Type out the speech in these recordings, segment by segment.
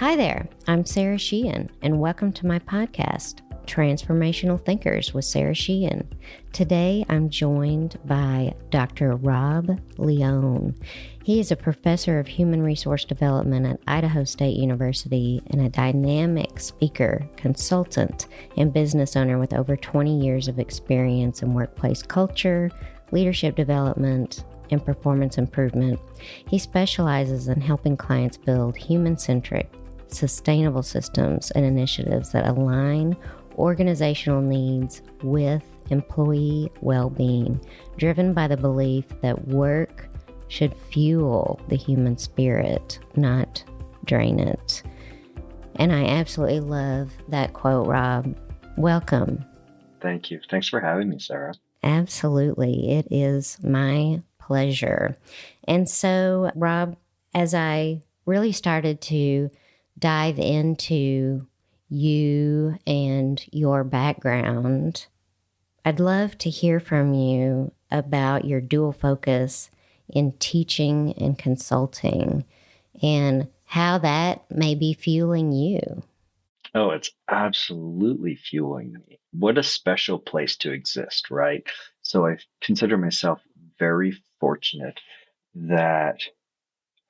Hi there, I'm Sarah Sheehan, and welcome to my podcast, Transformational Thinkers with Sarah Sheehan. Today, I'm joined by Dr. Rob Leone. He is a professor of human resource development at Idaho State University and a dynamic speaker, consultant, and business owner with over 20 years of experience in workplace culture, leadership development, and performance improvement. He specializes in helping clients build human-centric, sustainable systems and initiatives that align organizational needs with employee well-being, driven by the belief that work should fuel the human spirit, not drain it. And I absolutely love that quote, Rob. Welcome. Thank you. Thanks for having me, Sarah. Absolutely. It is my pleasure. And so, Rob, as I really started to dive into you and your background, I'd love to hear from you about your dual focus in teaching and consulting and how that may be fueling you. Oh, it's absolutely fueling me. What a special place to exist, right? So I consider myself very fortunate that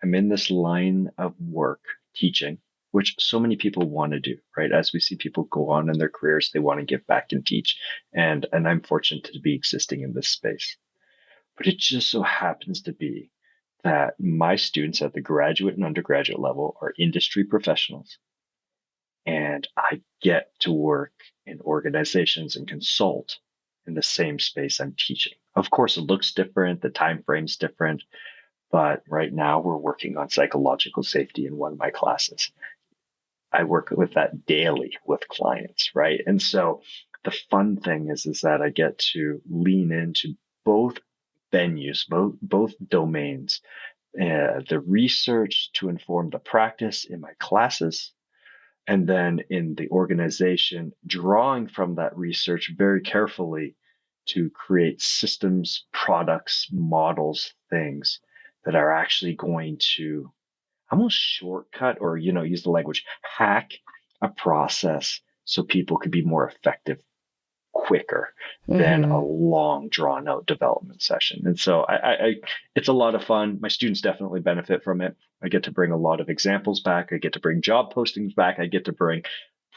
I'm in this line of work, teaching, which so many people want to do, right? As we see people go on in their careers, they want to give back and teach. And I'm fortunate to be existing in this space. But it just so happens to be that my students at the graduate and undergraduate level are industry professionals. And I get to work in organizations and consult in the same space I'm teaching. Of course, it looks different. The time frame's different. But right now we're working on psychological safety in one of my classes. I work with that daily with clients, right? And so the fun thing is that I get to lean into both venues, both domains, the research to inform the practice in my classes, and then in the organization, drawing from that research very carefully to create systems, products, models, things that are actually going to almost shortcut or, use the language, hack a process so people could be more effective quicker than a long drawn out development session. And so it's a lot of fun. My students definitely benefit from it. I get to bring a lot of examples back. I get to bring job postings back. I get to bring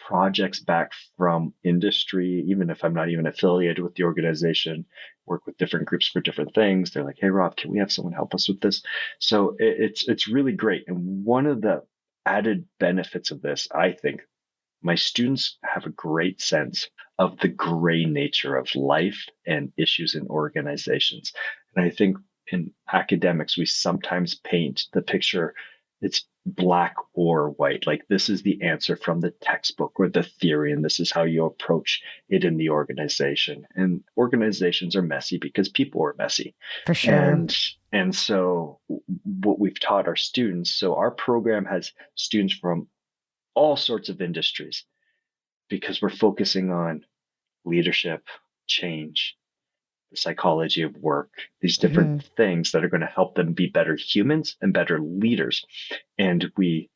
projects back from industry, even if I'm not even affiliated with the organization, work with different groups for different things. They're like, hey, Rob, can we have someone help us with this? So it's really great. And one of the added benefits of this, I think, my students have a great sense of the gray nature of life and issues in organizations. And I think in academics, we sometimes paint the picture, it's black or white. Like this is the answer from the textbook or the theory, and this is how you approach it in the organization. And organizations are messy because people are messy. For sure. And so what we've taught our students, so our program has students from all sorts of industries because we're focusing on leadership, change, the psychology of work, these different things that are going to help them be better humans and better leaders. And we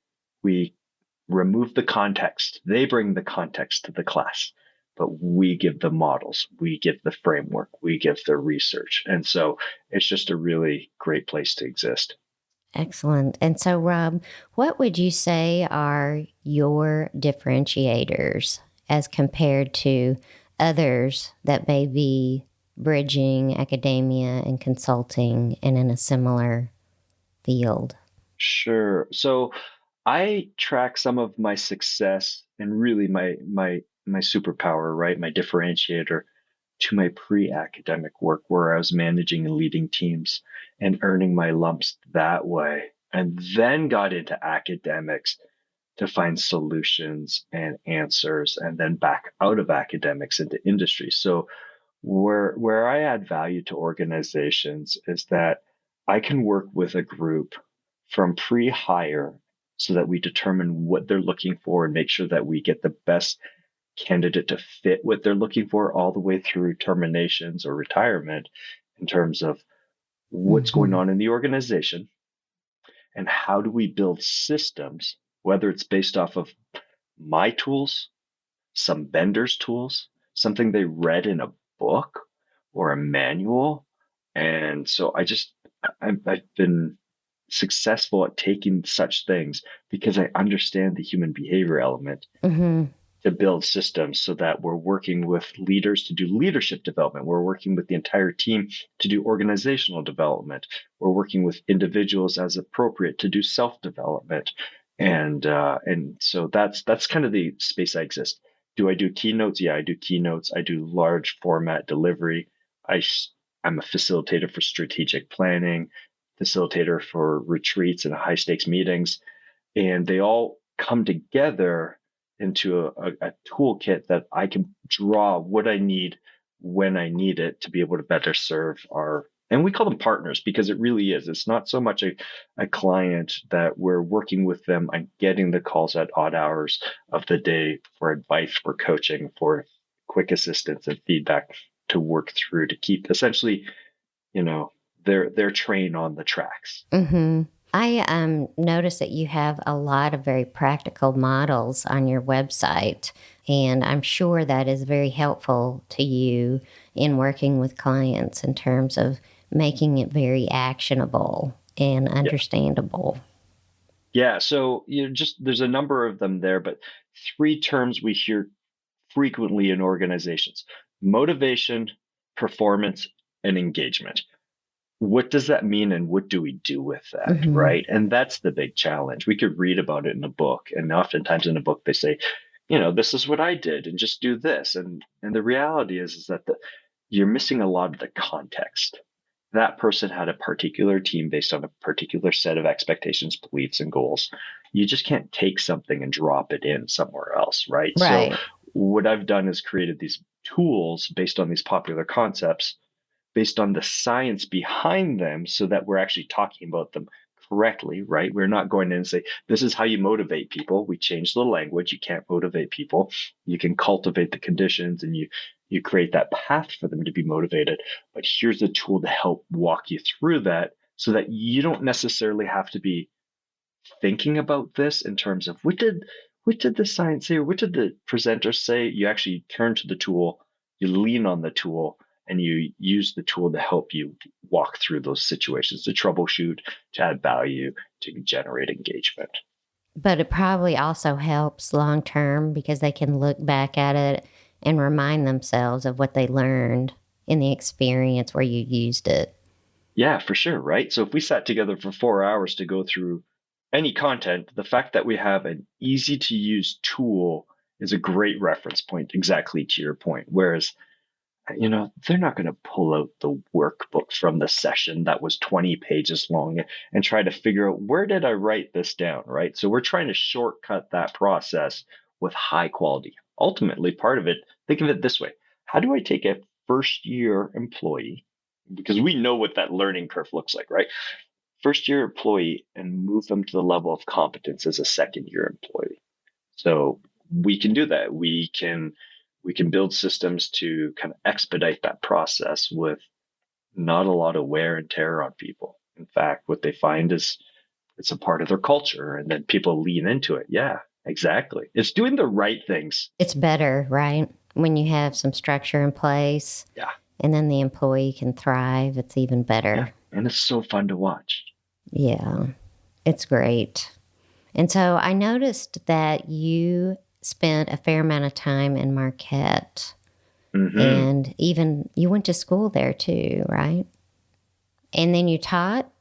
remove the context. They bring the context to the class, but we give the models, we give the framework, we give the research. And so it's just a really great place to exist. Excellent. And so, Rob, what would you say are your differentiators as compared to others that may be bridging academia and consulting and in a similar field? Sure. So I track some of my success and really my superpower, right? My differentiator to my pre-academic work where I was managing and leading teams and earning my lumps that way. And then got into academics to find solutions and answers and then back out of academics into industry. So where I add value to organizations is that I can work with a group from pre-hire so that we determine what they're looking for and make sure that we get the best candidate to fit what they're looking for all the way through terminations or retirement in terms of what's going on in the organization and how do we build systems whether it's based off of my tools, some vendors' tools, something they read in a book or a manual. And so I've been successful at taking such things because I understand the human behavior element Mm-hmm. to build systems so that we're working with leaders to do leadership development. We're working with the entire team to do organizational development. We're working with individuals as appropriate to do self-development. And so that's kind of the space I exist. Do I do keynotes? Yeah, I do keynotes. I do large format delivery. I'm a facilitator for strategic planning, facilitator for retreats and high stakes meetings, and they all come together into a toolkit that I can draw what I need when I need it to be able to better serve and we call them partners because it really is. It's not so much a client that we're working with them. I'm getting the calls at odd hours of the day for advice, for coaching, for quick assistance and feedback to work through to keep essentially, you know, their train on the tracks. Mm-hmm. I noticed that you have a lot of very practical models on your website, and I'm sure that is very helpful to you in working with clients in terms of making it very actionable and Yeah. understandable. Yeah. So, there's a number of them there, but three terms we hear frequently in organizations: motivation, performance, and engagement. What does that mean and what do we do with that? Mm-hmm. Right. And that's the big challenge. We could read about it in a book. And oftentimes in a book, they say, this is what I did and just do this. And the reality is that you're missing a lot of the context. That person had a particular team based on a particular set of expectations, beliefs, and goals. You just can't take something and drop it in somewhere else, right? So Right. what I've done is created these tools based on these popular concepts, based on the science behind them, so that we're actually talking about them correctly, right? We're not going in and say, this is how you motivate people. We change the language. You can't motivate people. You can cultivate the conditions and you create that path for them to be motivated. But here's a tool to help walk you through that so that you don't necessarily have to be thinking about this in terms of what did the science say or what did the presenter say. You actually turn to the tool, you lean on the tool, and you use the tool to help you walk through those situations, to troubleshoot, to add value, to generate engagement. But it probably also helps long term because they can look back at it and remind themselves of what they learned in the experience where you used it. Yeah, for sure, right? So if we sat together for 4 hours to go through any content, the fact that we have an easy to use tool is a great reference point, exactly to your point. Whereas, they're not going to pull out the workbook from the session that was 20 pages long and try to figure out, where did I write this down, right? So we're trying to shortcut that process with high quality. Ultimately, part of it, think of it this way. How do I take a first year employee, because we know what that learning curve looks like, right? First year employee, and move them to the level of competence as a second year employee. So we can do that. We can build systems to kind of expedite that process with not a lot of wear and tear on people. In fact, what they find is it's a part of their culture, and then people lean into it. Yeah, exactly. It's doing the right things. It's better, right? When you have some structure in place. Yeah. And then the employee can thrive. It's even better. Yeah. And it's so fun to watch. Yeah, it's great. And so I noticed that you spent a fair amount of time in Marquette. Mm-hmm. And even you went to school there too, right? And then you taught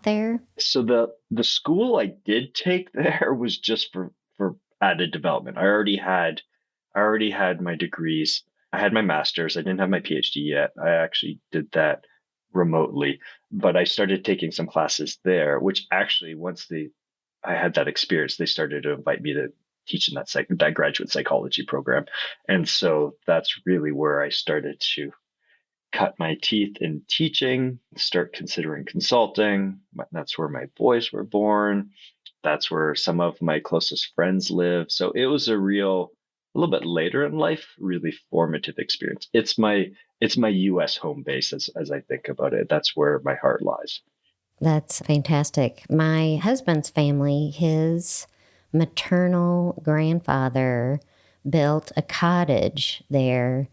there? So the school I did take there was just for added development. I already had my degrees. I had my master's. I didn't have my PhD yet. I actually did that remotely, but I started taking some classes there, which actually I had that experience, they started to invite me to teach in that graduate psychology program. And so that's really where I started to cut my teeth in teaching, start considering consulting. That's where my boys were born. That's where some of my closest friends live. So it was a little bit later in life, really formative experience. It's my US home base as I think about it. That's where my heart lies. That's fantastic. My husband's family, his maternal grandfather built a cottage there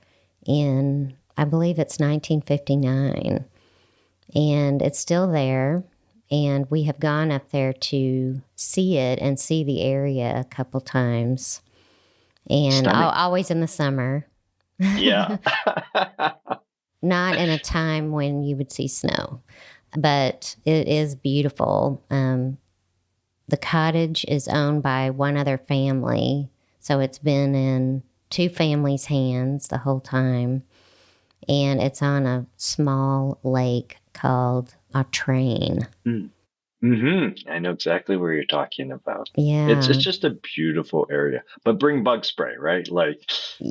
in, I believe it's 1959. And it's still there. And we have gone up there to see it and see the area a couple times. And always in the summer. Yeah. Not in a time when you would see snow, but it is beautiful. The cottage is owned by one other family, so it's been in two families' hands the whole time. And it's on a small lake called a train. Mm-hmm. I know exactly where you're talking about. Yeah. It's just a beautiful area. But bring bug spray, right?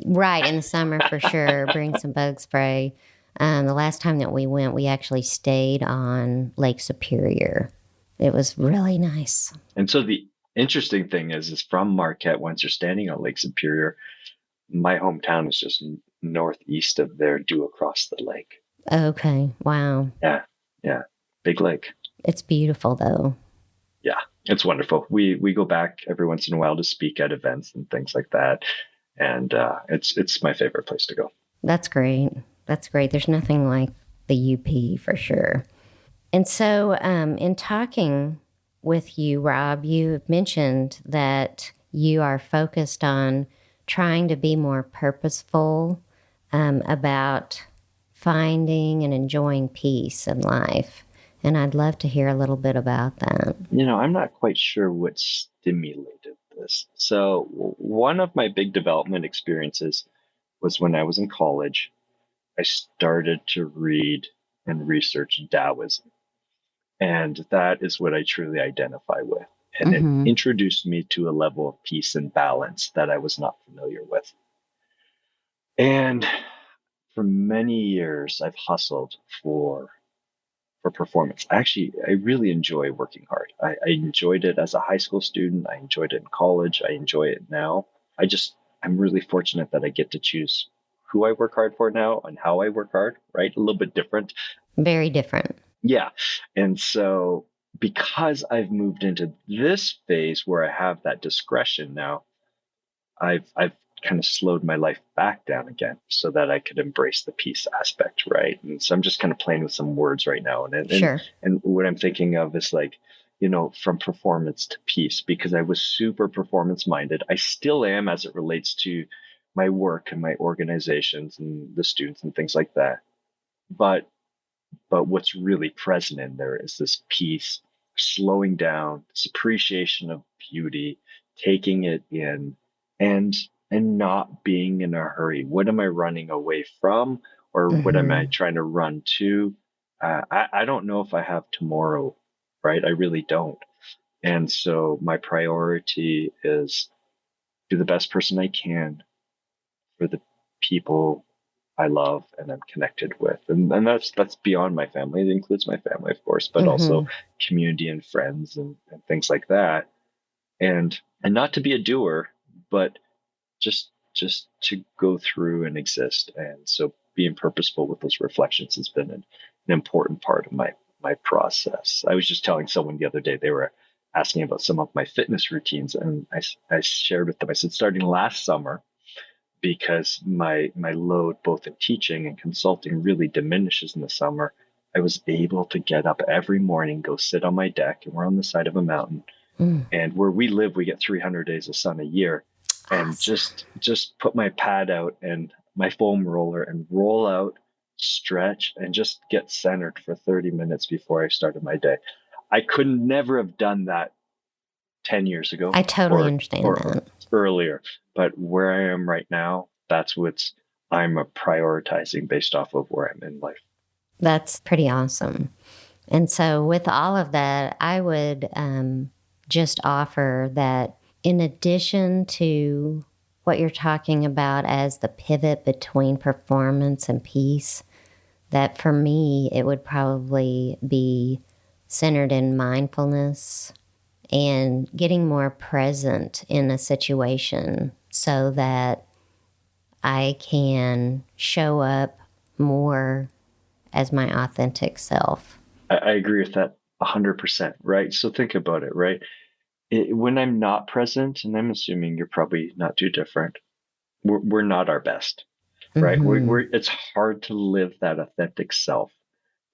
Right, in the summer for sure. Bring some bug spray. The last time that we went, we actually stayed on Lake Superior. It was really nice. And so the interesting thing is from Marquette, once you're standing on Lake Superior, my hometown is just northeast of there, due across the lake. Okay. Wow. Yeah. Big lake. It's beautiful, though. Yeah, it's wonderful. We go back every once in a while to speak at events and things like that, and it's my favorite place to go. That's great. That's great. There's nothing like the UP for sure. And so, in talking with you, Rob, you mentioned that you are focused on trying to be more purposeful about finding and enjoying peace in life. And I'd love to hear a little bit about that. I'm not quite sure what stimulated this. So one of my big development experiences was when I was in college. I started to read and research Daoism. And that is what I truly identify with. And it introduced me to a level of peace and balance that I was not familiar with. And for many years, I've hustled for performance. Actually, I really enjoy working hard. I enjoyed it as a high school student. I enjoyed it in college. I enjoy it now. I'm really fortunate that I get to choose who I work hard for now and how I work hard, right? A little bit different. Very different. Yeah. And so because I've moved into this phase where I have that discretion now, I've kind of slowed my life back down again so that I could embrace the peace aspect, right? And so I'm just kind of playing with some words right now. And what I'm thinking of is from performance to peace, because I was super performance minded. I still am as it relates to my work and my organizations and the students and things like that. But what's really present in there is this peace, slowing down, this appreciation of beauty, taking it in, and not being in a hurry. What am I running away from, or what am I trying to run to? I don't know if I have tomorrow, right? I really don't. And so my priority is be the best person I can for the people I love and I'm connected with. And that's beyond my family. It includes my family, of course, but also community and friends and things like that. And not to be a doer, but just to go through and exist. And so being purposeful with those reflections has been an important part of my process. I was just telling someone the other day, they were asking about some of my fitness routines, and I shared with them, I said, starting last summer, because my load both in teaching and consulting really diminishes in the summer, I was able to get up every morning, go sit on my deck, and we're on the side of a mountain. And where we live, we get 300 days of sun a year. And just put my pad out and my foam roller and roll out, stretch, and just get centered for 30 minutes before I started my day. I could never have done that 10 years ago. I totally understand that. Earlier. But where I am right now, that's I'm prioritizing based off of where I'm in life. That's pretty awesome. And so with all of that, I would just offer that in addition to what you're talking about as the pivot between performance and peace, that for me, it would probably be centered in mindfulness and getting more present in a situation so that I can show up more as my authentic self. I agree with that 100%, right? So think about it, right? when I'm not present, and I'm assuming you're probably not too different, we're not our best, right? Mm-hmm. It's hard to live that authentic self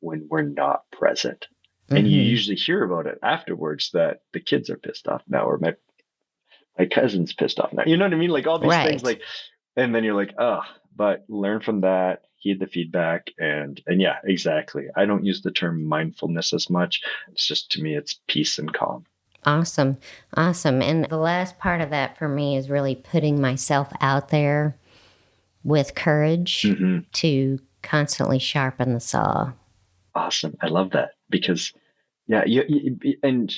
when we're not present. And you Mm-hmm. usually hear about it afterwards that the kids are pissed off now, or my cousin's pissed off now. You know what I mean? Like all these things, Right. like, and then you're like, oh, but learn from that, heed the feedback, and yeah, exactly. I don't use the term mindfulness as much. It's just to me, it's peace and calm. Awesome. Awesome. And the last part of that for me is really putting myself out there with courage Hmm. to constantly sharpen the saw. Awesome. I love that because yeah, and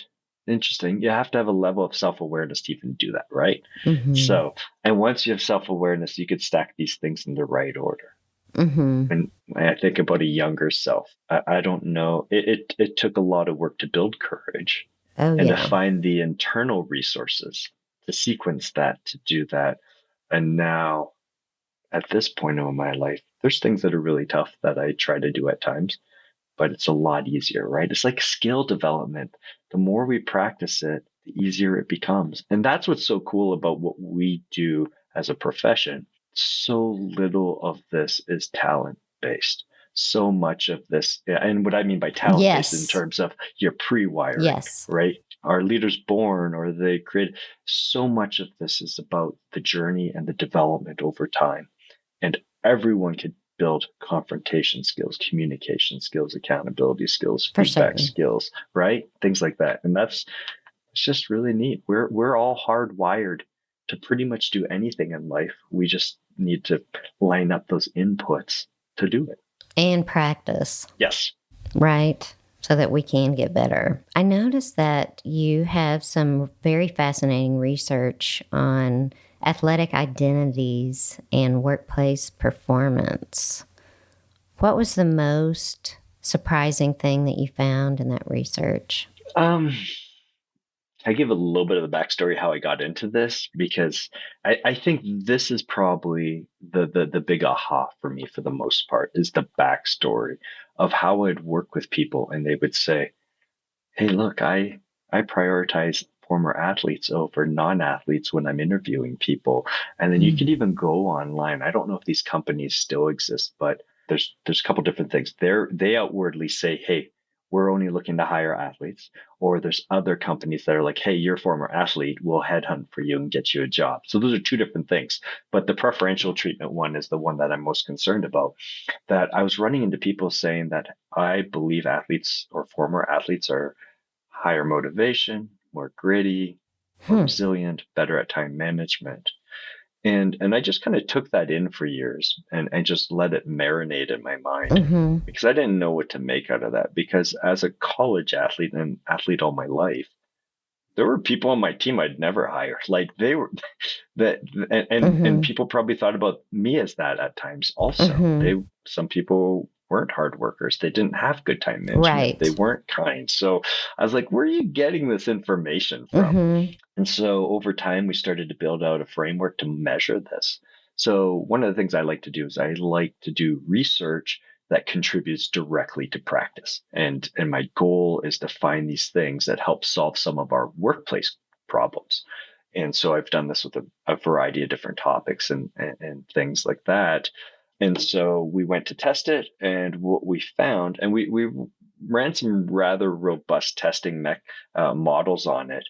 interesting. You have to have a level of self awareness to even do that, right? Mm-hmm. So, and once you have self awareness, you could stack these things in the right order. Mm-hmm. And I think about a younger self, I don't know. It took a lot of work to build courage Oh, and to yeah. find the internal resources to sequence that, to do that. And now at this point in my life, there's things that are really tough that I try to do at times, but it's a lot easier, right? It's like skill development. The more we practice it, the easier it becomes. And that's what's so cool about what we do as a profession. So little of this is talent based. So much of this, and what I mean by talent based in Yes. terms of your pre wiring, Yes. right? Are leaders born or they create? So much of this is about the journey and the development over time. And everyone could build confrontation skills, communication skills, accountability skills, For feedback certain. skills, right? Things like that. And it's just really neat. We're all hardwired to pretty much do anything in life. We just need to line up those inputs to do it. And practice, Yes. right? So that we can get better. I noticed that you have some very fascinating research on athletic identities and workplace performance. What was the most surprising thing that you found in that research? Um, I give a little bit of the backstory how I got into this because I think this is probably the big aha for me for the most part is the backstory of how I'd work with people and they would say, hey, look, I prioritize former athletes over non-athletes when I'm interviewing people. And then you could Mm. even go online. I don't know if these companies still exist, but there's a couple different things. They outwardly say, hey, we're only looking to hire athletes. Or there's other companies that are like, hey, you're a former athlete, we'll headhunt for you and get you a job. So those are two different things. But the preferential treatment one is the one that I'm most concerned about. That I was running into people saying that I believe athletes or former athletes are higher motivation, more gritty, more Hmm. resilient, better at time management. And I just kind of took that in for years and just let it marinate in my mind Mm-hmm. because I didn't know what to make out of that. Because as a college athlete and athlete all my life, there were people on my team I'd never hire. Like they were that and Mm-hmm. people probably thought about me as that at times also. Mm-hmm. Some people weren't hard workers. They didn't have good time management. They Right. weren't kind. So I was like, where are you getting this information from? Mm-hmm. And so over time we started to build out a framework to measure this. So one of the things I like to do is I like to do research that contributes directly to practice. And my goal is to find these things that help solve some of our workplace problems. And so I've done this with a variety of different topics and things like that. And so we went to test it, and what we found, and we ran some rather robust testing models on it.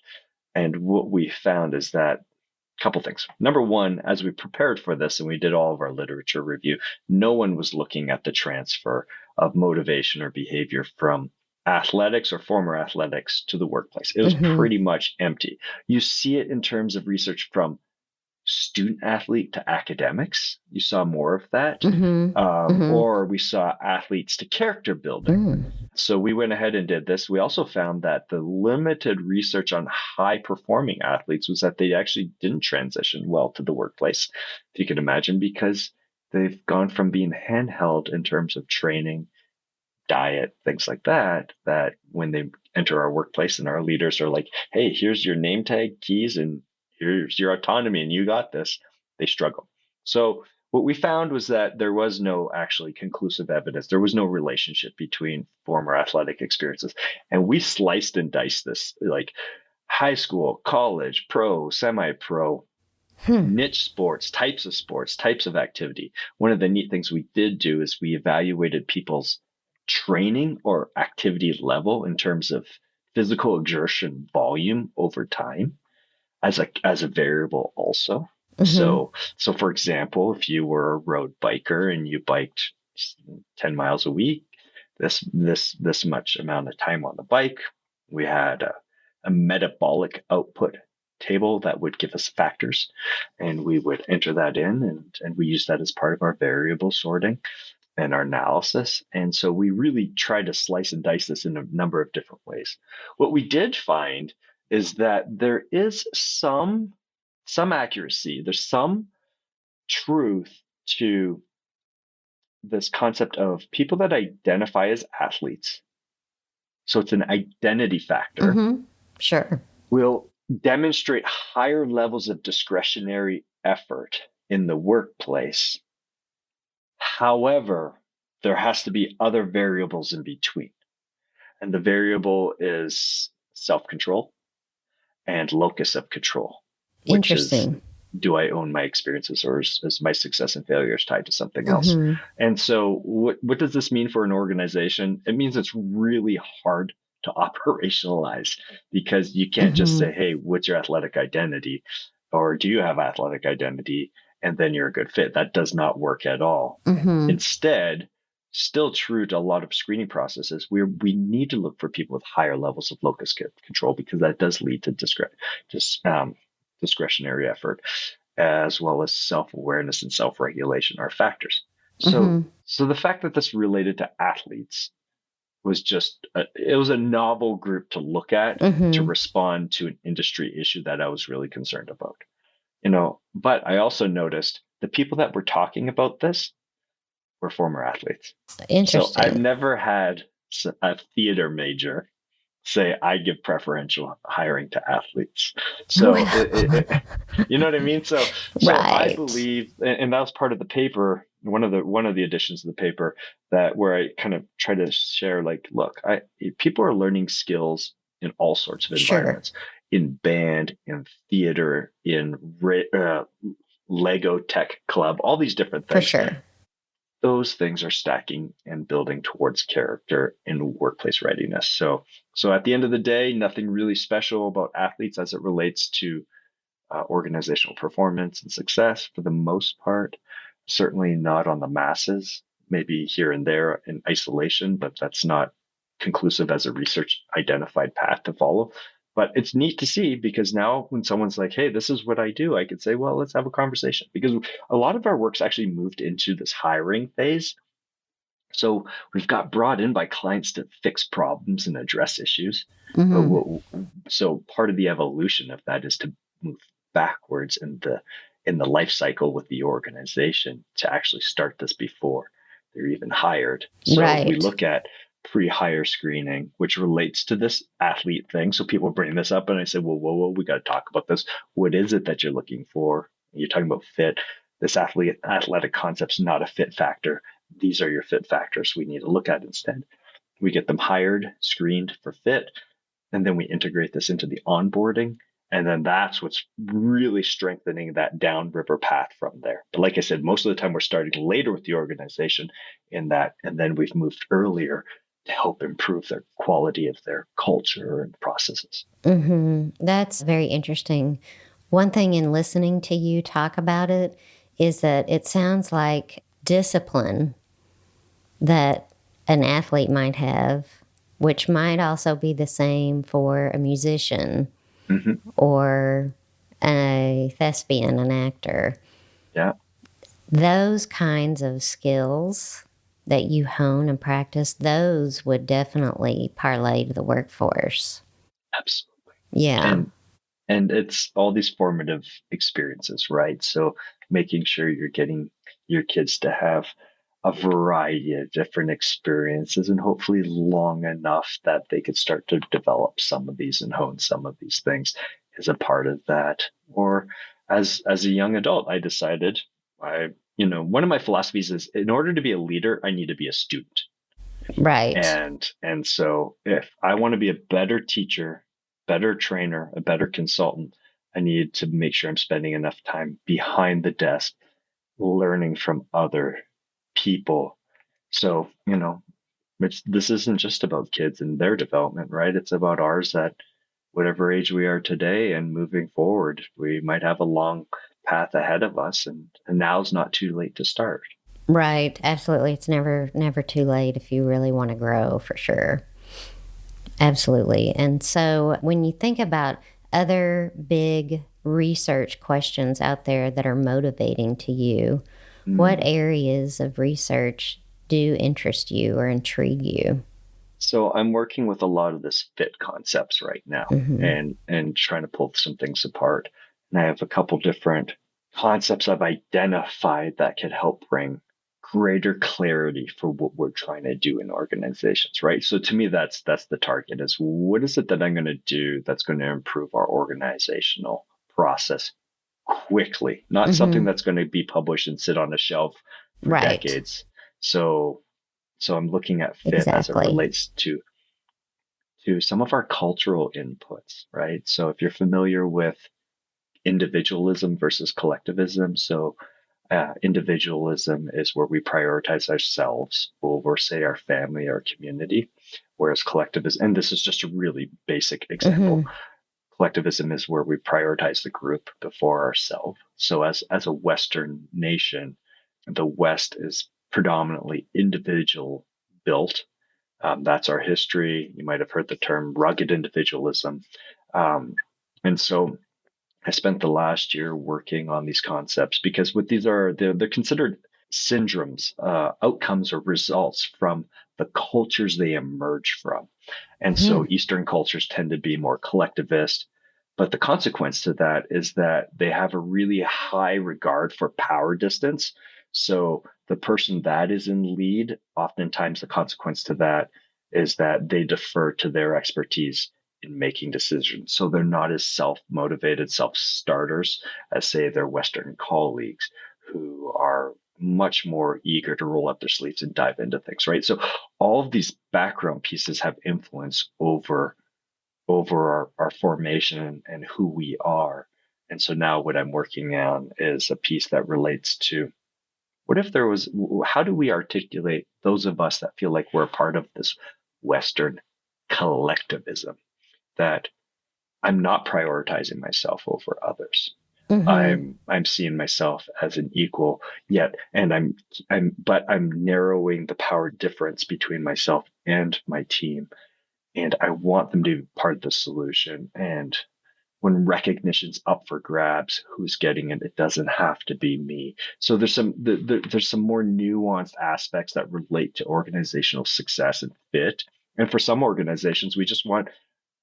And what we found is that couple things. Number one, as we prepared for this and we did all of our literature review, no one was looking at the transfer of motivation or behavior from athletics or former athletics to the workplace. It was Mm-hmm. pretty much empty. You see it in terms of research from student athlete to academics. You saw more of that. Mm-hmm. Mm-hmm. Or we saw athletes to character building. Mm. So we went ahead and did this. We also found that the limited research on high performing athletes was that they actually didn't transition well to the workplace, if you can imagine, because they've gone from being handheld in terms of training, diet, things like that, that when they enter our workplace and our leaders are like, hey, here's your name tag, keys, and here's your autonomy, and you got this, they struggle. So what we found was that there was no actually conclusive evidence. There was no relationship between former athletic experiences. And we sliced and diced this. Like, high school, college, pro, semi-pro, Hmm. niche sports, types of activity. One of the neat things we did do is we evaluated people's training or activity level in terms of physical exertion volume over time as a variable also. Mm-hmm. So for example, if you were a road biker and you biked 10 miles a week, this much amount of time on the bike, we had a metabolic output table that would give us factors, and we would enter that in, and we use that as part of our variable sorting and our analysis. And so we really tried to slice and dice this in a number of different ways. What we did find is that there is some accuracy, there's some truth to this concept of people that identify as athletes. So it's an identity factor, Mm-hmm. Sure. will demonstrate higher levels of discretionary effort in the workplace. However, there has to be other variables in between. And the variable is self control and locus of control, which is, Interesting. do I own my experiences, or is my success and failures tied to something else? Mm-hmm. And so, what does this mean for an organization? It means it's really hard to operationalize, because you can't just Mm-hmm. say, hey, what's your athletic identity? Or do you have athletic identity? And then you're a good fit. That does not work at all. Mm-hmm. Instead, still true to a lot of screening processes, we need to look for people with higher levels of locus control, because that does lead to discretionary effort, as well as self-awareness and self-regulation are factors. So, Mm-hmm. so the fact that this related to athletes was it was a novel group to look at to Mm-hmm. respond to an industry issue that I was really concerned about. But I also noticed the people that were talking about this were former athletes. So I've Interesting. never had a theater major say I give preferential hiring to athletes. So Well, you know what I mean? So I right. believe, and that was part of the paper, one of the editions of the paper, that where I kind of try to share, like, look, people are learning skills in all sorts of Sure. environments, in band, in theater, in Lego tech club, all these different For things. sure. Those things are stacking and building towards character and workplace readiness. So at the end of the day, nothing really special about athletes as it relates to organizational performance and success for the most part. Certainly not on the masses, maybe here and there in isolation, but that's not conclusive as a research identified path to follow. But it's neat to see, because now when someone's like, hey, this is what I do, I could say, well, let's have a conversation, because a lot of our work's actually moved into this hiring phase. So we've got brought in by clients to fix problems and address issues. But Mm-hmm. so part of the evolution of that is to move backwards in the life cycle with the organization to actually start this before they're even hired. So we Right. look at pre-hire screening, which relates to this athlete thing. So people bring this up, and I say, well, whoa, we got to talk about this. What is it that you're looking for? You're talking about fit. This athletic concept's not a fit factor. These are your fit factors we need to look at instead. We get them hired, screened for fit, and then we integrate this into the onboarding. And then that's what's really strengthening that downriver path from there. But like I said, most of the time we're starting later with the organization in that, and then we've moved earlier to help improve the quality of their culture and processes. Mm-hmm. That's very interesting. One thing in listening to you talk about it is that it sounds like discipline that an athlete might have, which might also be the same for a musician Mm-hmm. or a thespian, an actor. Yeah, Those kinds of skills that you hone and practice, those would definitely parlay to the workforce. absolutely. Yeah, And it's all these formative experiences, right? So making sure you're getting your kids to have a variety of different experiences, and hopefully long enough that they could start to develop some of these and hone some of these things is a part of that. Or as a young adult, I decided one of my philosophies is, in order to be a leader, I need to be a student. right. And so if I want to be a better teacher, better trainer, a better consultant. I need to make sure I'm spending enough time behind the desk learning from other people. So, this isn't just about kids and their development, right? It's about ours at whatever age we are today and moving forward. We might have a long path ahead of us, and now's not too late to start. Right. Absolutely. It's never too late if you really want to grow, for sure. Absolutely. And so when you think about other big research questions out there that are motivating to you, what areas of research do interest you or intrigue you? So I'm working with a lot of this fit concepts right now, and trying to pull some things apart. And I have a couple different concepts I've identified that could help bring greater clarity for what we're trying to do in organizations, right? So to me, that's the target: is what is it that I'm going to do that's going to improve our organizational process quickly, not something that's going to be published and sit on a shelf for Right. decades. So I'm looking at fit as it Exactly. relates to some of our cultural inputs, right? So if you're familiar with individualism versus collectivism, so individualism is where we prioritize ourselves over, say, our family, our community, whereas collectivism, and this is just a really basic example, collectivism is where we prioritize the group before ourselves. So as a Western nation, the West is predominantly individual built. That's our history. You might have heard the term rugged individualism. And so I spent the last year working on these concepts because what these are, they're considered syndromes, outcomes or results from the cultures they emerge from. And so Eastern cultures tend to be more collectivist. But the consequence to that is that they have a really high regard for power distance. So the person that is in lead, oftentimes the consequence to that is that they defer to their expertise in making decisions. So they're not as self-motivated, self-starters as, say, their Western colleagues who are much more eager to roll up their sleeves and dive into things, right? So all of these background pieces have influence over our formation and who we are. And so now what I'm working on is a piece that relates to what if there was, how do we articulate those of us that feel like we're a part of this Western collectivism, that I'm not prioritizing myself over others. I'm seeing myself as an equal, yet, and I'm narrowing the power difference between myself and my team. And I want them to be part of the solution. And when recognition's up for grabs, who's getting it? It doesn't have to be me. So there's some more nuanced aspects that relate to organizational success and fit. And for some organizations, we just want,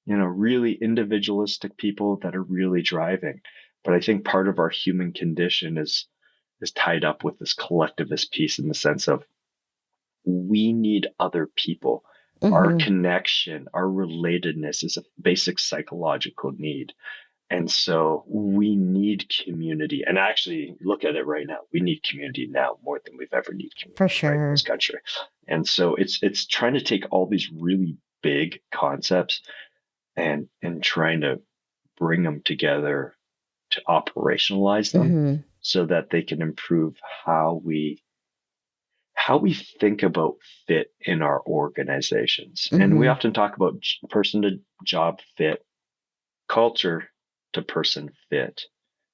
really individualistic people that are really driving. But I think part of our human condition is tied up with this collectivist piece, in the sense of we need other people. Our connection, our relatedness is a basic psychological need. And so we need community. And actually, look at it right now. We need community now more than we've ever needed community, For right, in sure. this country. And so it's trying to take all these really big concepts and trying to bring them together to operationalize them so that they can improve how we think about fit in our organizations. And we often talk about person to job fit, culture to person fit.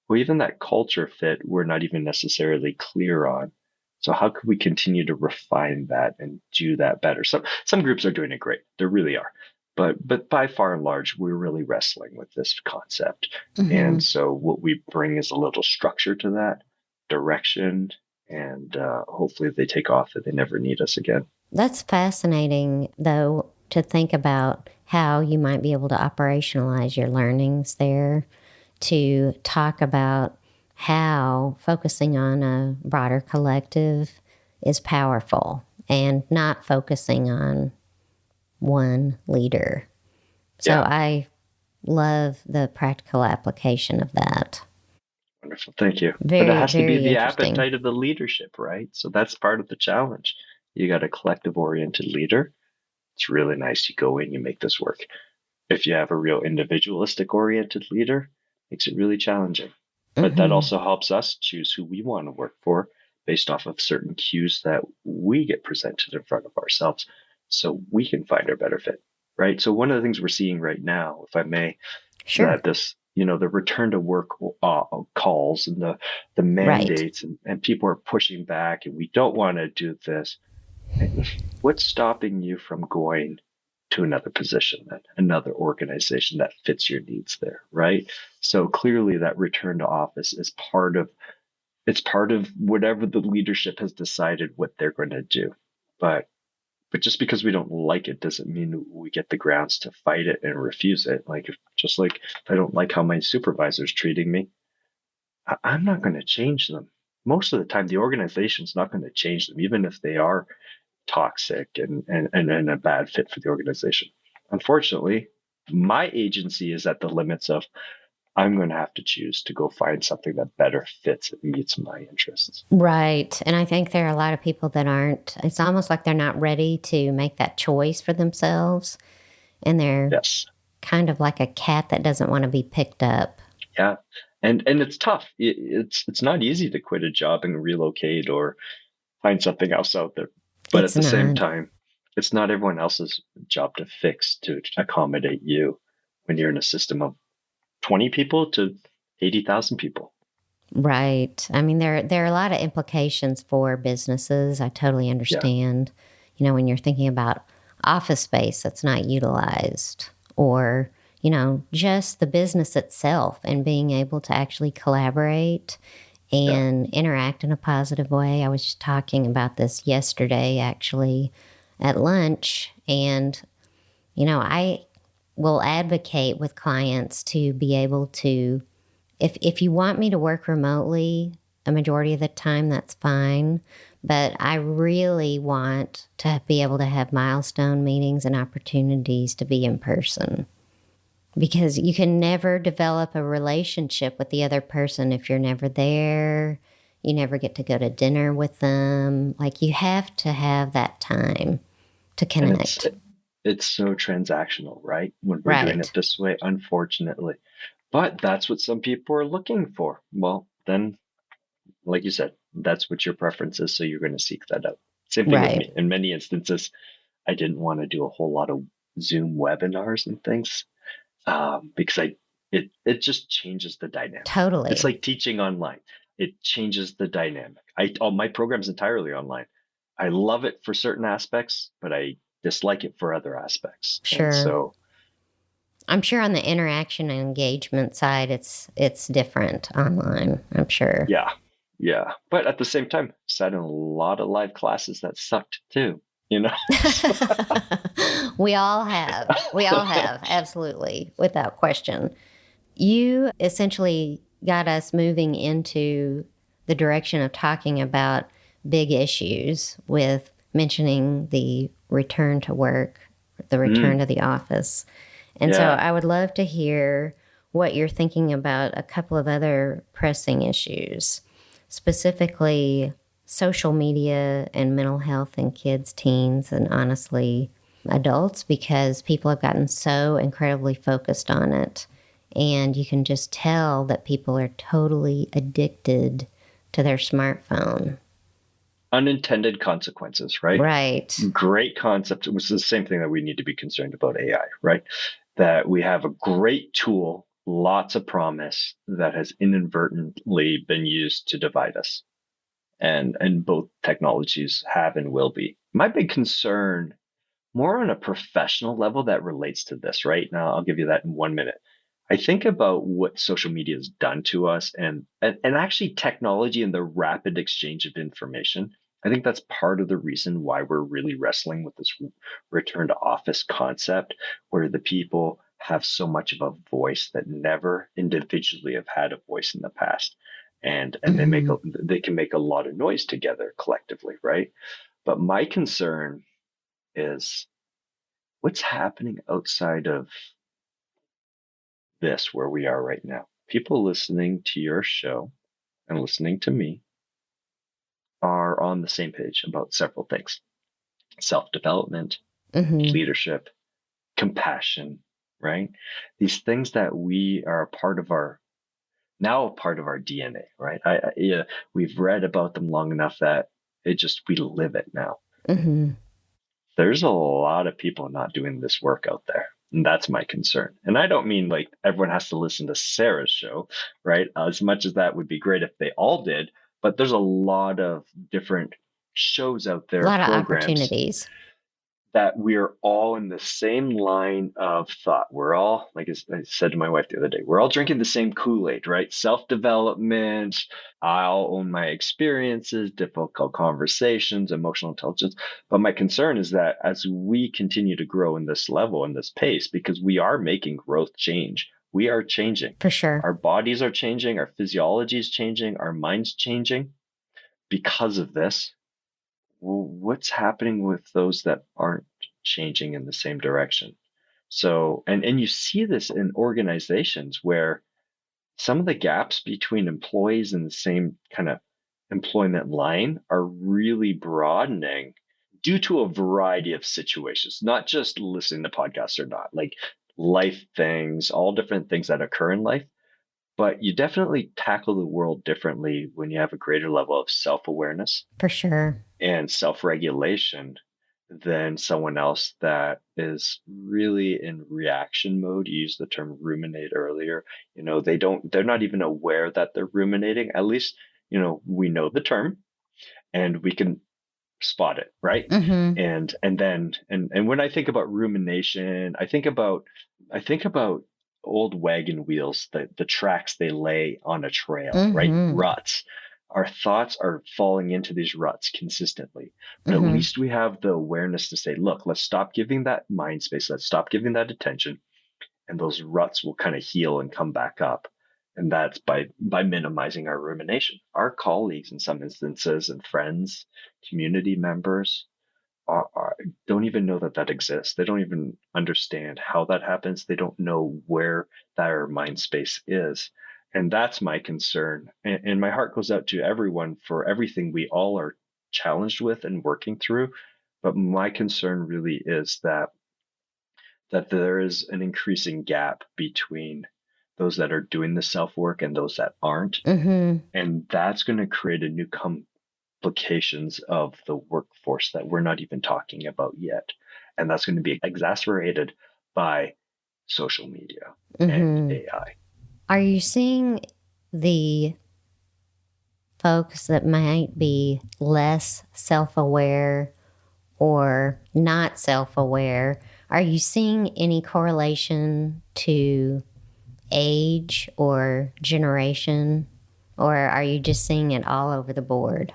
Well, even that culture fit, we're not even necessarily clear on. So how could we continue to refine that and do that better? Some groups are doing it great. There really are. But by far and large, we're really wrestling with this concept. And so what we bring is a little structure to that, direction, and hopefully they take off and they never need us again. That's fascinating, though, to think about how you might be able to operationalize your learnings there, to talk about how focusing on a broader collective is powerful and not focusing on one leader. So Yeah. I love the practical application of that. Wonderful. Thank you. But it Very, has to be very the interesting. appetite of the leadership, right? So that's part of the challenge. You got a collective oriented leader. It's really nice. You go in, you make this work. If you have a real individualistic oriented leader, makes it really challenging. But that Mm-hmm. also helps us choose who we want to work for based off of certain cues that we get presented in front of ourselves so we can find our better fit, right? So one of the things we're seeing right now, if I may, Sure. that this, the return to work calls and the Right. mandates and people are pushing back and we don't want to do this. What's stopping you from going to another position, another organization that fits your needs there, right? So clearly that return to office is part of whatever the leadership has decided what they're going to do. But just because we don't like it doesn't mean we get the grounds to fight it and refuse it. Just like if I don't like how my supervisor's treating me, I'm not going to change them. Most of the time, the organization's not going to change them, even if they are toxic and a bad fit for the organization. Unfortunately, my agency is at the limits of I'm going to have to choose to go find something that better fits and meets my interests. Right. And I think there are a lot of people that aren't, it's almost like they're not ready to make that choice for themselves. And they're Yes. kind of like a cat that doesn't want to be picked up. Yeah. And it's tough. It's not easy to quit a job and relocate or find something else out there. But at It's the same not. time, it's not everyone else's job to fix to accommodate you when you're in a system of 20 people to 80,000 people. Right. I mean, there are a lot of implications for businesses. I totally Yeah. understand. When you're thinking about office space that's not utilized, or just the business itself and being able to actually collaborate Yeah. and interact in a positive way. I was just talking about this yesterday, actually, at lunch, and I will advocate with clients to be able to, if you want me to work remotely a majority of the time, that's fine. But I really want to be able to have milestone meetings and opportunities to be in person, because you can never develop a relationship with the other person if you're never there. You never get to go to dinner with them. Like, you have to have that time to And it's connect. it's so transactional, right? When we're doing it Right. this way, unfortunately. But that's what some people are looking for. Well, then, like you said, that's what your preference is, so you're going to seek that out. Same thing with Right. me. In many instances, I didn't want to do a whole lot of Zoom webinars and things because it just changes the dynamic. It's Totally. like teaching online. It changes the dynamic. All my program's entirely online. I love it for certain aspects, but I dislike it for other aspects. And Sure. so, I'm sure on the interaction and engagement side, it's different online. I'm sure. yeah, yeah. But at the same time, sat in a lot of live classes that sucked too. You know. We all have. We all have. Absolutely. Without question. You essentially got us moving into the direction of talking about big issues with mentioning the return to work, the return Mm, to the office. And so yeah. I would love to hear what you're thinking about a couple of other pressing issues, specifically social media and mental health in kids, teens, and honestly, adults, because people have gotten so incredibly focused on it. And you can just tell that people are totally addicted to their smartphone. Unintended consequences, right? Right. Great concept. It was the same thing that we need to be concerned about AI, right? That we have a great tool, lots of promise that has inadvertently been used to divide us. And both technologies have and will be. My big concern, more on a professional level that relates to this, right? Now I'll give you that in 1 minute. I think about what social media has done to us and actually technology and the rapid exchange of information. I think that's part of the reason why we're really wrestling with this return to office concept, where the people have so much of a voice that never individually have had a voice in the past. And Mm-hmm. they can make a lot of noise together collectively, right? But my concern is what's happening outside of this where we are right now. People listening to your show and listening to me are on the same page about several things: self development, Mm-hmm. leadership, compassion, right? These things that we are a part of now a part of our DNA, right? Yeah, we've read about them long enough that we live it now. Mm-hmm. There's a lot of people not doing this work out there. And that's my concern. And I don't mean like everyone has to listen to Sarah's show, right? As much as that would be great if they all did, but there's a lot of different shows out A there, lot of programs opportunities. that we're all in the same line of thought. We're all, like I said to my wife the other day, we're all drinking the same Kool-Aid, right? Self-development, I'll own my experiences, difficult conversations, emotional intelligence. But my concern is that as we continue to grow in this level and this pace, because we are making growth change, we are changing. For sure. Our bodies are changing, our physiology is changing, our minds changing because of this. Well, what's happening with those that aren't changing in the same direction? So, and you see this in organizations where some of the gaps between employees in the same kind of employment line are really broadening due to a variety of situations, not just listening to podcasts or not, like life things, all different things that occur in life. But you definitely tackle the world differently when you have a greater level of self-awareness For sure. and self-regulation than someone else that is really in reaction mode. You used the term ruminate earlier. They're not even aware that they're ruminating. At least, we know the term and we can spot it, right? Mm-hmm. And when I think about rumination, I think about old wagon wheels, the tracks they lay on a trail, right? Mm-hmm. Ruts. Our thoughts are falling into these ruts consistently, but at Mm-hmm. least we have the awareness to say, look, let's stop giving that mind space, let's stop giving that attention, and those ruts will kind of heal and come back up. And that's by minimizing our rumination. Our colleagues, in some instances, and friends, community members, are don't even know that exists. They don't even understand how that happens. They don't know where their mind space is. And that's my concern. And my heart goes out to everyone for everything we all are challenged with and working through. But my concern really is that there is an increasing gap between those that are doing the self work and those that aren't. Mm-hmm. And that's going to create a new complications of the workforce that we're not even talking about yet. And that's going to be exacerbated by social media and Mm-hmm. AI. Are you seeing the folks that might be less self-aware or not self-aware? Are you seeing any correlation to age or generation, or are you just seeing it all over the board?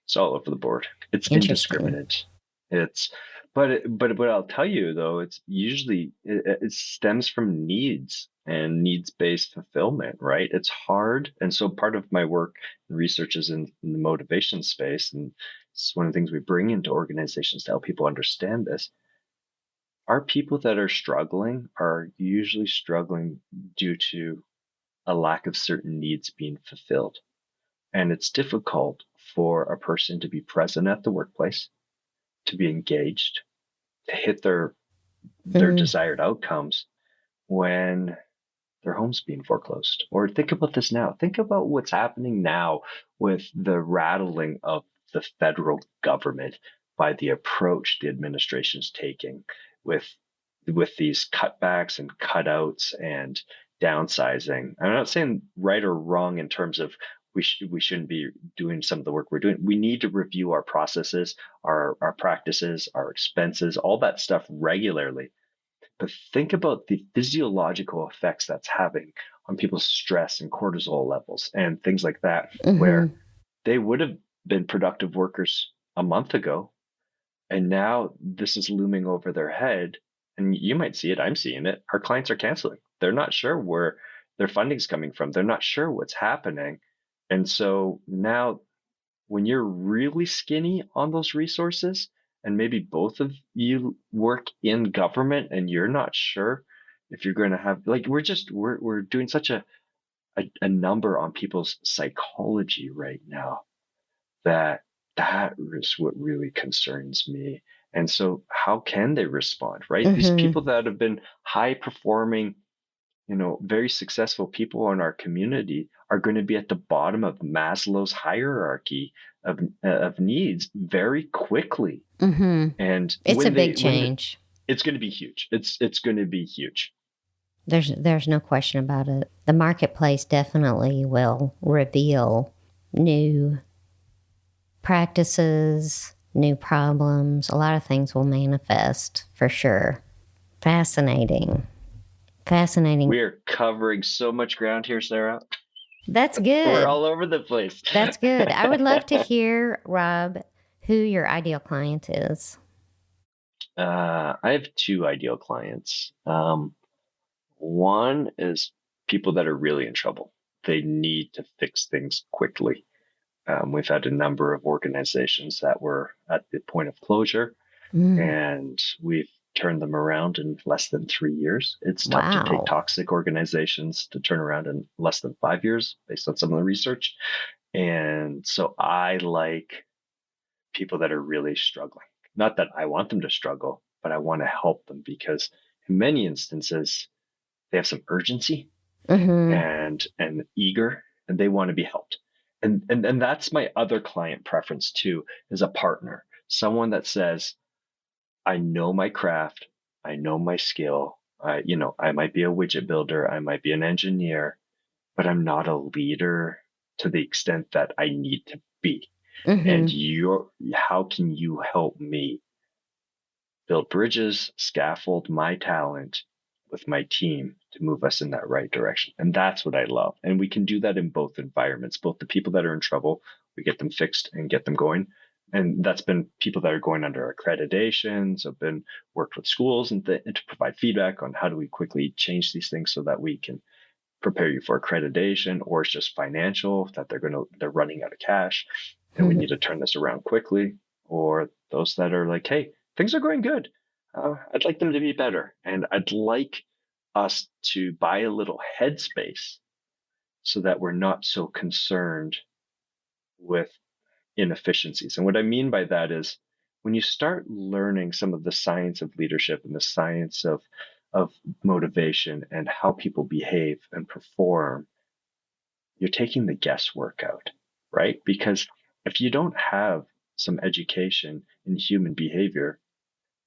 It's all over the board. It's Interesting. indiscriminate. It's but what I'll tell you though, it's usually it stems from needs and needs-based fulfillment, right? It's hard, and so part of my work and research is in the motivation space, and it's one of the things we bring into organizations to help people understand this. Our people that are struggling are usually struggling due to a lack of certain needs being fulfilled. And it's difficult for a person to be present at the workplace, to be engaged, to hit their Mm, desired outcomes when their home's being foreclosed. Or think about this now. Think about what's happening now with the rattling of the federal government by the approach the administration's taking with these cutbacks and cutouts and downsizing. I'm not saying right or wrong in terms of we shouldn't be doing some of the work we're doing. We need to review our processes, our practices, our expenses, all that stuff regularly. But think about the physiological effects that's having on people's stress and cortisol levels and things like that, mm-hmm. where they would have been productive workers a month ago. And now this is looming over their head. And you might see it. I'm seeing it. Our clients are canceling. They're not sure where their funding's coming from. They're not sure what's happening. And so now when you're really skinny on those resources, and maybe both of you work in government and you're not sure if you're going to have, like, we're doing such a number on people's psychology right now that is what really concerns me. And so how can they respond, right? These Mm-hmm. people that have been high performing, very successful people in our community are going to be at the bottom of Maslow's hierarchy of needs very quickly. Mm-hmm. And It's a big change. it's going to be huge. It's going to be huge. There's no question about it. The marketplace definitely will reveal new practices, new problems. A lot of things will manifest for sure. Fascinating. Fascinating. We're covering so much ground here, Sarah. That's We're good. all over the place. That's good. I would love to hear, Rob, who your ideal client is. I have two ideal clients. One is people that are really in trouble. They need to fix things quickly. We've had a number of organizations that were at the point of closure, Mm, and we've turned them around in less than 3 years. It's tough to take wow. toxic organizations to turn around in less than 5 years based on some of the research. And so I like people that are really struggling. Not that I want them to struggle, but I want to help them because in many instances, they have some urgency Mm-hmm. and eager, and they want to be helped. And that's my other client preference too, is a partner, someone that says, I know my craft, I know my skill. I might be a widget builder, I might be an engineer, but I'm not a leader to the extent that I need to be. And Mm-hmm. how can you help me build bridges, scaffold my talent with my team to move us in that right direction? And that's what I love. And we can do that in both environments, both the people that are in trouble, we get them fixed and get them going. And that's been people that are going under accreditations, have been worked with schools and to provide feedback on how do we quickly change these things so that we can prepare you for accreditation, or it's just financial that they're running out of cash and we need to turn this around quickly, or those that are like, hey, things are going good, I'd like them to be better, and I'd like us to buy a little headspace so that we're not so concerned with inefficiencies. And what I mean by that is when you start learning some of the science of leadership and the science of motivation and how people behave and perform, you're taking the guesswork out, right? Because if you don't have some education in human behavior,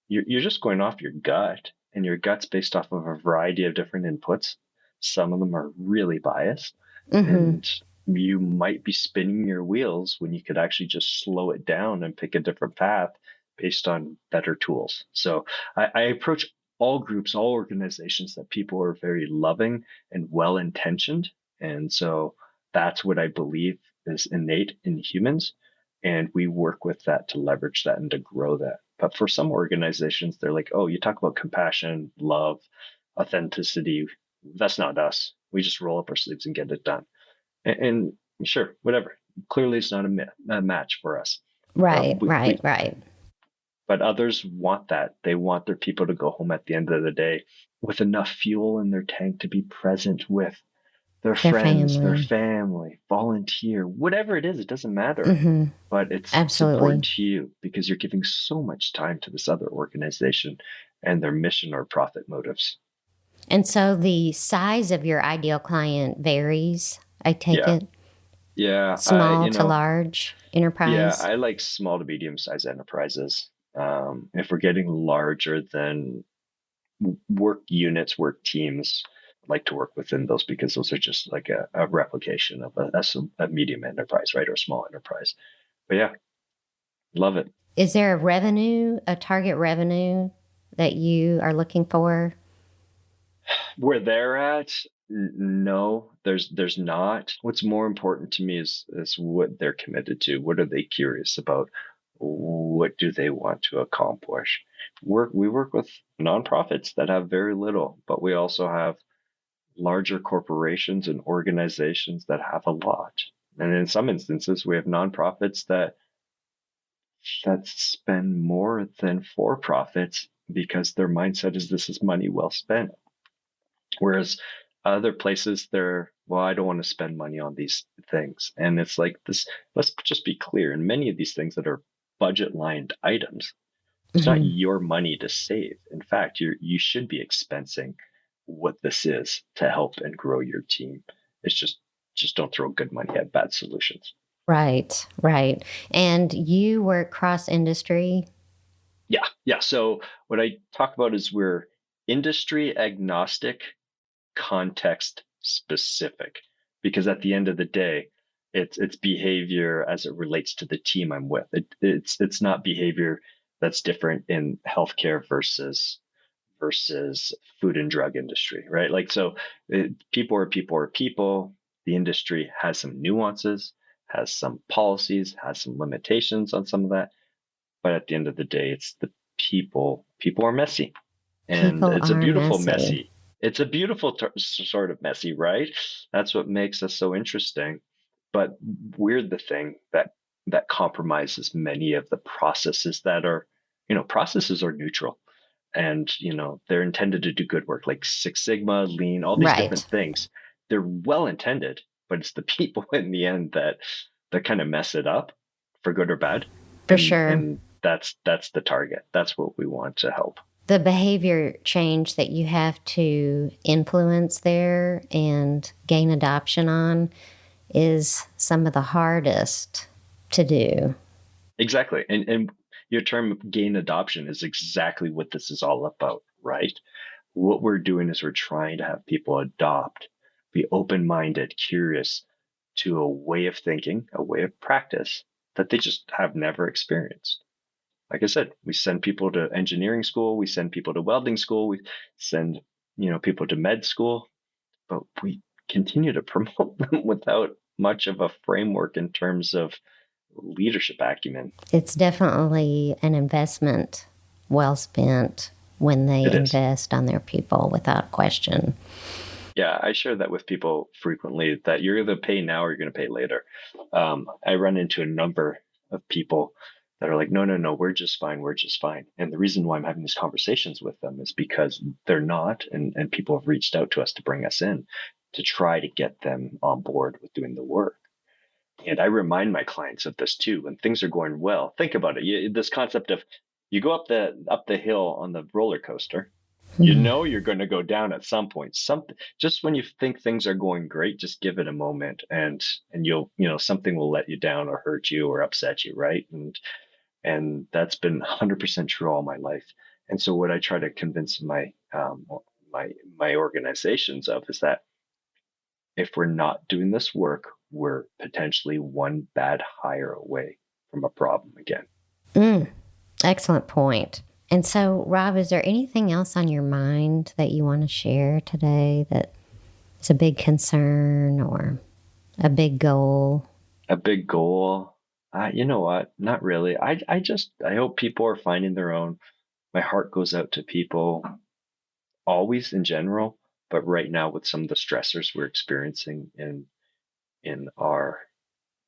you're just going off your gut, and your gut's based off of a variety of different inputs. Some of them are really biased, Mm-hmm. and you might be spinning your wheels when you could actually just slow it down and pick a different path based on better tools. So I approach all groups, all organizations that people are very loving and well intentioned. And so that's what I believe is innate in humans. And we work with that to leverage that and to grow that. But for some organizations, they're like, oh, you talk about compassion, love, authenticity. That's not us. We just roll up our sleeves and get it done. And sure, whatever. Clearly, it's not a match for us. But Right, right, right. but others want that. They want their people to go home at the end of the day with enough fuel in their tank to be present with their Their friends, their family. family, volunteer, whatever it is, it doesn't matter. Mm-hmm. But it's Absolutely. important to you because you're giving so much time to this other organization and their mission or profit motives. And so the size of your ideal client varies, I take Yeah. it, Yeah. small to large Yeah, enterprise. I like small to medium sized enterprises. If we're getting larger, then work units, work teams, I like to work within those because those are just like a replication of a medium enterprise, right? Or a small enterprise. But yeah, love it. Is there a target revenue that you are looking for? Where they're at, no, there's not. What's more important to me is what they're committed to. What are they curious about? What do they want to accomplish? We work with nonprofits that have very little, but we also have larger corporations and organizations that have a lot. And in some instances, we have nonprofits that spend more than for profits because their mindset is this is money well spent. Whereas other places, they're, well, I don't want to spend money on these things. And it's like this, let's just be clear. In many of these things that are budget lined items, It's not Hmm. your money to save. In fact, you should be expensing what this is to help and grow your team. It's just don't throw good money at bad solutions. Right, right. And you work cross industry. Yeah, yeah. So what I talk about is we're industry agnostic, context specific, because at the end of the day, it's behavior as it relates to the team I'm with. It's not behavior that's different in healthcare versus food and drug industry, right? Like so, people are people are people. The industry has some nuances, has some policies, has some limitations on some of that, but at the end of the day, it's the people. People are messy, and People it's a are beautiful messy. messy. It's a beautiful sort of messy, right? That's what makes us so interesting. But we're the thing that compromises many of the processes that are, processes are neutral, and they're intended to do good work, like Six Sigma, Lean, all these Right, different things. They're well intended, but it's the people in the end that kind of mess it up for good or bad, for and sure. that's the target. That's what we want to help. The behavior change that you have to influence there and gain adoption on is some of the hardest to do. Exactly. And your term gain adoption is exactly what this is all about, right? What we're doing is we're trying to have people adopt, be open-minded, curious to a way of thinking, a way of practice that they just have never experienced. Like I said, we send people to engineering school, we send people to welding school, we send, people to med school, but we continue to promote them without much of a framework in terms of leadership acumen. It's definitely an investment well spent when they It is. invest on their people without question. Yeah, I share that with people frequently that you're either pay now or you're going to pay later. I run into a number of people that are like, no, no, no, we're just fine. We're just fine. And the reason why I'm having these conversations with them is because they're not. And people have reached out to us to bring us in to try to get them on board with doing the work. And I remind my clients of this too. When things are going well, think about it. This concept of you go up the hill on the roller coaster, Mhm. you're going to go down at some point. Something just when you think things are going great, just give it a moment, and you'll something will let you down or hurt you or upset you, right? And that's been 100% true all my life. And so what I try to convince my organizations of is that if we're not doing this work, we're potentially one bad hire away from a problem again. Mm, excellent point. And so, Rob, is there anything else on your mind that you want to share today that is a big concern or a big goal? A big goal. You know what? Not really. I hope people are finding their own. My heart goes out to people always in general, but right now with some of the stressors we're experiencing in our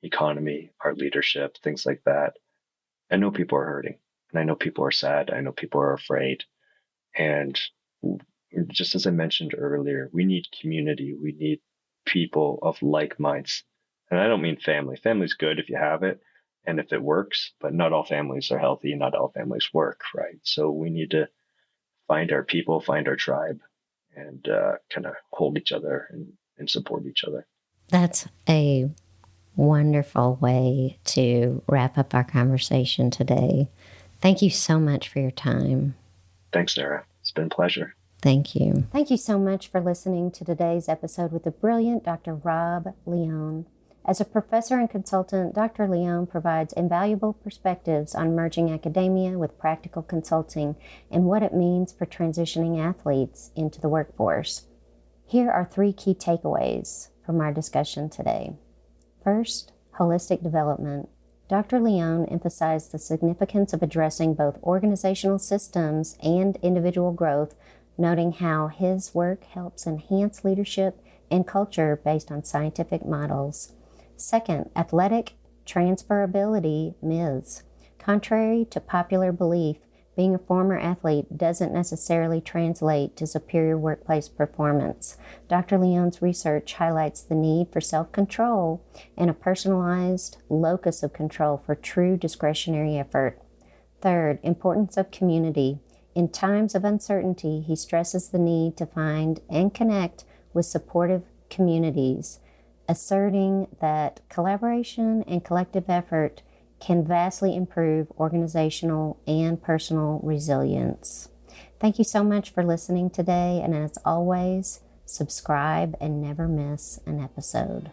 economy, our leadership, things like that. I know people are hurting, and I know people are sad. I know people are afraid, and just as I mentioned earlier, we need community. We need people of like minds. And I don't mean family. Family's good if you have it and if it works, but not all families are healthy. Not all families work, right? So we need to find our people, find our tribe, and kind of hold each other and support each other. That's a wonderful way to wrap up our conversation today. Thank you so much for your time. Thanks, Sarah. It's been a pleasure. Thank you. Thank you so much for listening to today's episode with the brilliant Dr. Rob Leone. As a professor and consultant, Dr. Leone provides invaluable perspectives on merging academia with practical consulting and what it means for transitioning athletes into the workforce. Here are 3 key takeaways from our discussion today. First, holistic development. Dr. Leone emphasized the significance of addressing both organizational systems and individual growth, noting how his work helps enhance leadership and culture based on scientific models. Second, athletic transferability myths. Contrary to popular belief, being a former athlete doesn't necessarily translate to superior workplace performance. Dr. Leone's research highlights the need for self-control and a personalized locus of control for true discretionary effort. Third, importance of community. In times of uncertainty, he stresses the need to find and connect with supportive communities, asserting that collaboration and collective effort can vastly improve organizational and personal resilience. Thank you so much for listening today, and as always, subscribe and never miss an episode.